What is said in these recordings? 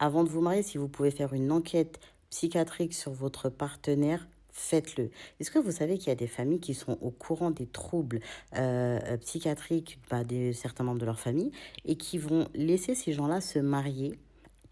Avant de vous marier, si vous pouvez faire une enquête psychiatrique sur votre partenaire, faites-le. Est-ce que vous savez qu'il y a des familles qui sont au courant des troubles psychiatriques de certains membres de leur famille et qui vont laisser ces gens-là se marier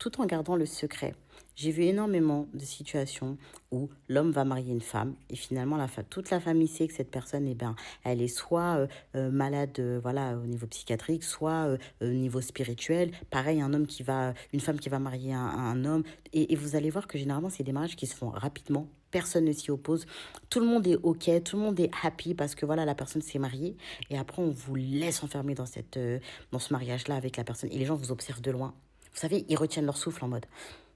tout en gardant le secret? J'ai vu énormément de situations où l'homme va marier une femme et finalement toute la famille sait que cette personne, eh ben, elle est soit malade, voilà, au niveau psychiatrique, soit au niveau spirituel. Pareil, une femme qui va marier un homme. Et vous allez voir que généralement, c'est des mariages qui se font rapidement. Personne ne s'y oppose. Tout le monde est OK, tout le monde est happy parce que voilà, la personne s'est mariée. Et après, on vous laisse enfermer dans ce mariage-là avec la personne. Et les gens vous observent de loin. Vous savez, ils retiennent leur souffle en mode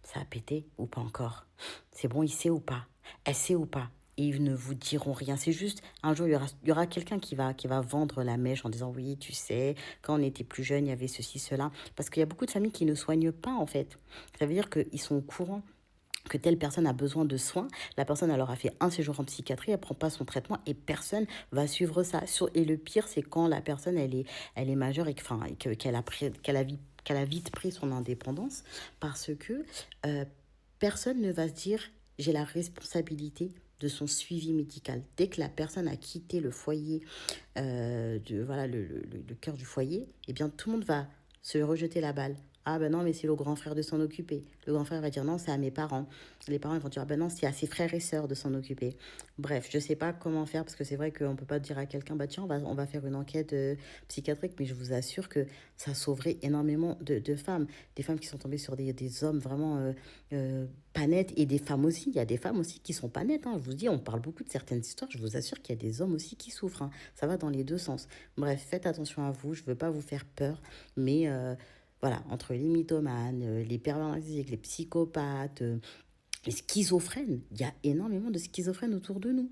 ça a pété ou pas encore? C'est bon, il sait ou pas? Elle sait ou pas? Et ils ne vous diront rien. C'est juste, un jour, il y aura quelqu'un qui va vendre la mèche en disant oui, tu sais, quand on était plus jeune, il y avait ceci, cela. Parce qu'il y a beaucoup de familles qui ne soignent pas, en fait. Ça veut dire qu'ils sont au courant que telle personne a besoin de soins, la personne elle aura fait un séjour en psychiatrie, elle prend pas son traitement et personne va suivre ça. Et le pire, c'est quand la personne elle est majeure et qu'elle a vite pris son indépendance parce que euh, personne ne va se dire j'ai la responsabilité de son suivi médical. Dès que la personne a quitté le foyer, voilà, le cœur du foyer, eh bien tout le monde va se rejeter la balle. Ah ben non, mais c'est au grand frère de s'en occuper. Le grand frère va dire non, c'est à mes parents. Les parents ils vont dire ah ben non, c'est à ses frères et sœurs de s'en occuper. Bref, je sais pas comment faire parce que c'est vrai qu'on peut pas dire à quelqu'un bah tiens, on va faire une enquête psychiatrique, mais je vous assure que ça sauverait énormément de femmes. Des femmes qui sont tombées sur des hommes vraiment pas nets et des femmes aussi. Il y a des femmes aussi qui sont pas nettes. Hein. Je vous dis, on parle beaucoup de certaines histoires. Je vous assure qu'il y a des hommes aussi qui souffrent. Hein. Ça va dans les deux sens. Bref, faites attention à vous. Je veux pas vous faire peur, mais voilà, entre les mythomanes, les pervers narcissiques, les psychopathes, les schizophrènes, il y a énormément de schizophrènes autour de nous.